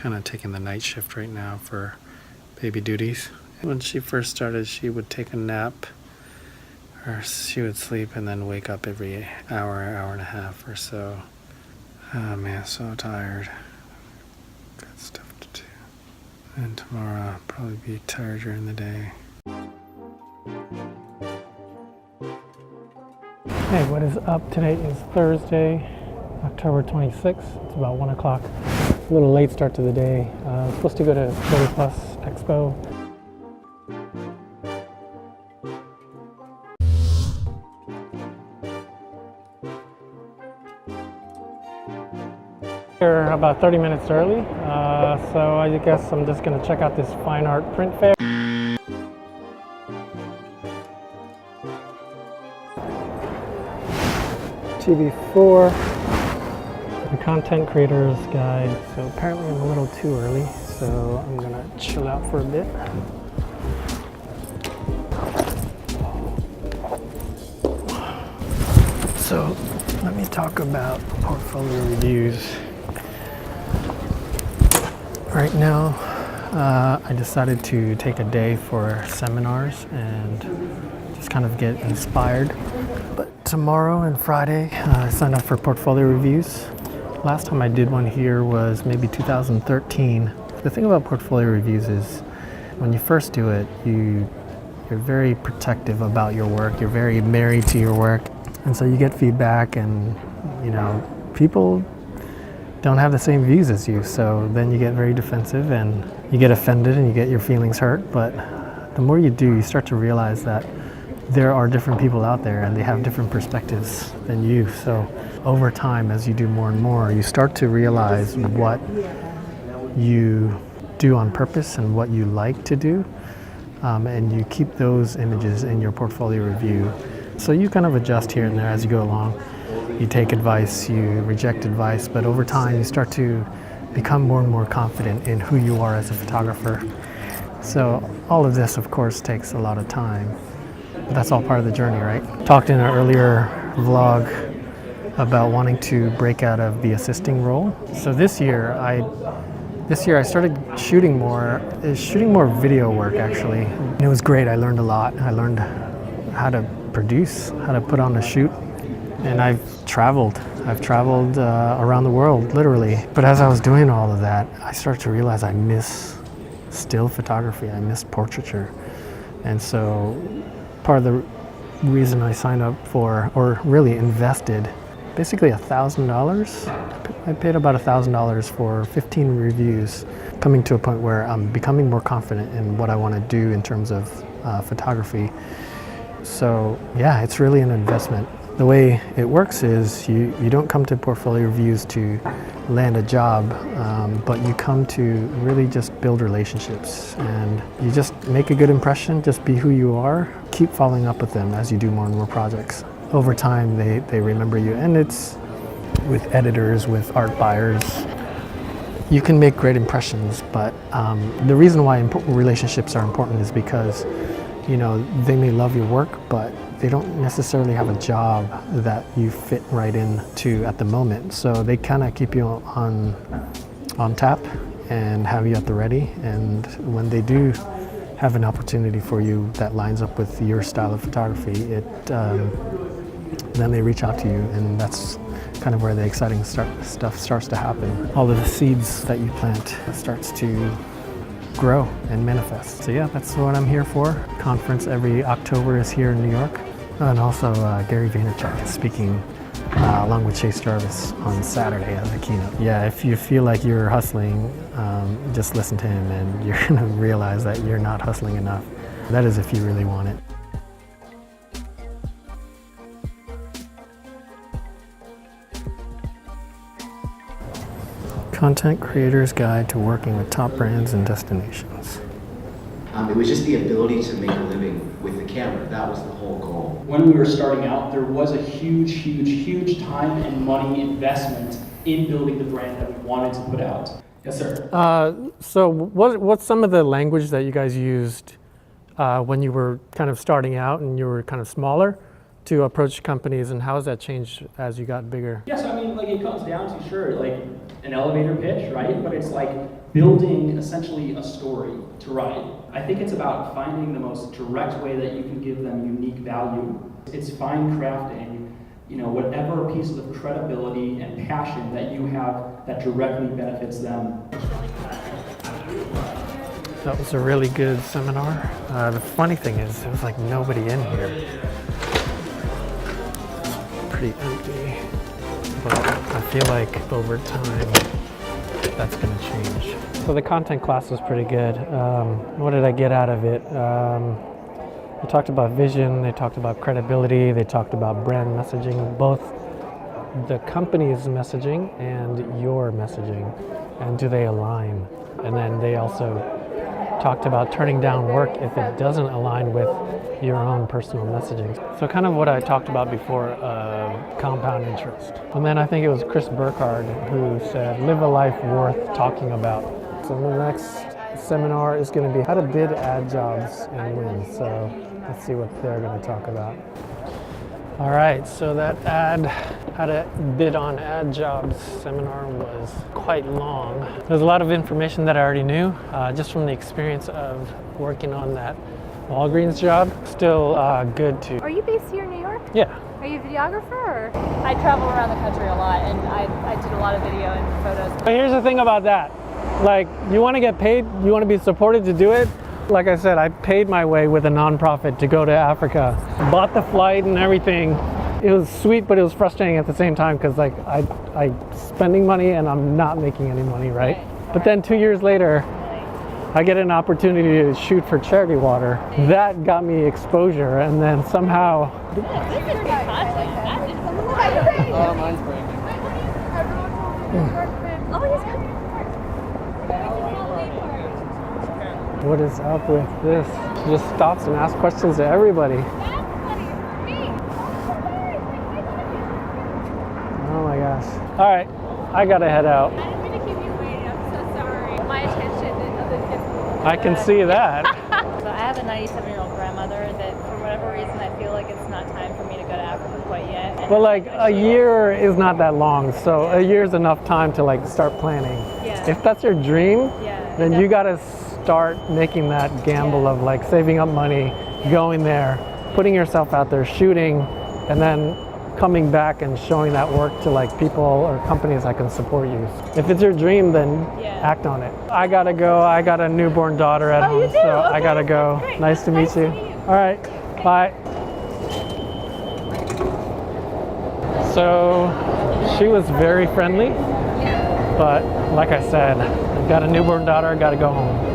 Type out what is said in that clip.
kind of taking the night shift right now for baby duties. When she first started, she would take a nap, or she would sleep and then wake up every hour and a half or so. Oh man, so tired. Got stuff to do. And tomorrow I'll probably be tired during the day. Hey, what is up? Today is Thursday, October 26th. It's about 1 o'clock. A little late start to the day. I'm supposed to go to PhotoPlus Expo. Here about 30 minutes early, so I guess I'm just going to check out this fine art print fair. TV4, the content creators guide. So apparently I'm a little too early, so I'm going to chill out for a bit. So let me talk about portfolio reviews. Right now, I decided to take a day for seminars and just kind of get inspired. But tomorrow and Friday, I signed up for portfolio reviews. Last time I did one here was maybe 2013. The thing about portfolio reviews is when you first do it, you're very protective about your work. You're very married to your work. And so you get feedback and, you know, people don't have the same views as you, so then you get very defensive and you get offended and you get your feelings hurt. But the more you do, you start to realize that there are different people out there and they have different perspectives than you. So over time, as you do more and more, you start to realize what you do on purpose and what you like to do, and you keep those images in your portfolio review. So you kind of adjust here and there as you go along. You take advice, you reject advice, but over time you start to become more and more confident in who you are as a photographer. So all of this, of course, takes a lot of time, but that's all part of the journey, right? Talked in an earlier vlog about wanting to break out of the assisting role. So this year I started shooting more video work actually. And it was great. I learned a lot. I learned how to produce, how to put on a shoot. And I've traveled around the world, literally. But as I was doing all of that, I started to realize I miss still photography, I miss portraiture. And so part of the reason I signed up for, or really invested, basically $1,000. I paid about $1,000 for 15 reviews, coming to a point where I'm becoming more confident in what I want to do in terms of photography. So yeah, it's really an investment. The way it works is you don't come to portfolio reviews to land a job, but you come to really just build relationships, and you just make a good impression, just be who you are, keep following up with them as you do more and more projects. Over time, they remember you, and it's with editors, with art buyers. You can make great impressions, but the reason why relationships are important is because, you know, they may love your work, but they don't necessarily have a job that you fit right into at the moment. So they kind of keep you on tap and have you at the ready. And when they do have an opportunity for you that lines up with your style of photography, then they reach out to you, and that's kind of where the exciting stuff starts to happen. All of the seeds that you plant starts to grow and manifest. So yeah, that's what I'm here for. Conference every October is here in New York. And also Gary Vaynerchuk is speaking along with Chase Jarvis on Saturday as a keynote. Yeah, if you feel like you're hustling, just listen to him and you're gonna realize that you're not hustling enough. That is if you really want it. Content Creator's Guide to Working with Top Brands and Destinations. It was just the ability to make a living with the camera. That was the whole goal. When we were starting out, there was a huge time and money investment in building the brand that we wanted to put out. Yes, sir. So what's some of the language that you guys used when you were kind of starting out and you were kind of smaller to approach companies, and how has that changed as you got bigger? Yeah, so I mean, like, it comes down to, sure, like, an elevator pitch, right? But it's like building essentially a story to write. I think it's about finding the most direct way that you can give them unique value. It's fine crafting, you know, whatever pieces of credibility and passion that you have that directly benefits them. That was a really good seminar. The funny thing is, there was like nobody in here. Pretty empty. But I feel like over time, that's gonna change. So the content class was pretty good. What did I get out of it? They talked about vision, they talked about credibility, they talked about brand messaging, both the company's messaging and your messaging, and do they align? And then they also talked about turning down work if it doesn't align with your own personal messaging. So kind of what I talked about before, compound interest. And then I think it was Chris Burkhardt who said, live a life worth talking about. So the next seminar is going to be how to bid ad jobs and win. So let's see what they're going to talk about. All right, so that how to bid on ad jobs seminar was quite long. There's a lot of information that I already knew, just from the experience of working on that Walgreens job. Still good to. Are you based here in New York? Yeah. Are you a videographer? Or? I travel around the country a lot, and I did a lot of video and photos. But here's the thing about that. Like, you want to get paid, you want to be supported to do it. Like I said, I paid my way with a nonprofit to go to Africa. Bought the flight and everything. It was sweet, but it was frustrating at the same time because like I spending money and I'm not making any money, right? But then 2 years later, I get an opportunity to shoot for Charity Water. That got me exposure, and then somehow. Oh, mine's breaking. What is up with this? She just stops and asks questions to everybody. Oh my gosh. All right, I gotta head out. I didn't mean to keep you waiting. I'm so sorry. My attention and other kids. I can see that. So I have a 97-year-old grandmother that, for whatever reason, I feel like it's not time for me to go to Africa quite yet. And But like a year is not that long, so a year is enough time to like start planning. Yeah. If that's your dream, Yeah, then you gotta start making that gamble of like saving up money, going there, putting yourself out there, shooting, and then coming back and showing that work to like people or companies that can support you. If it's your dream, then act on it. I gotta go. I got a newborn daughter at home, so I gotta go. Great. Nice to meet you. All right, bye. So she was very friendly, but like I said, I've got a newborn daughter, I gotta go home.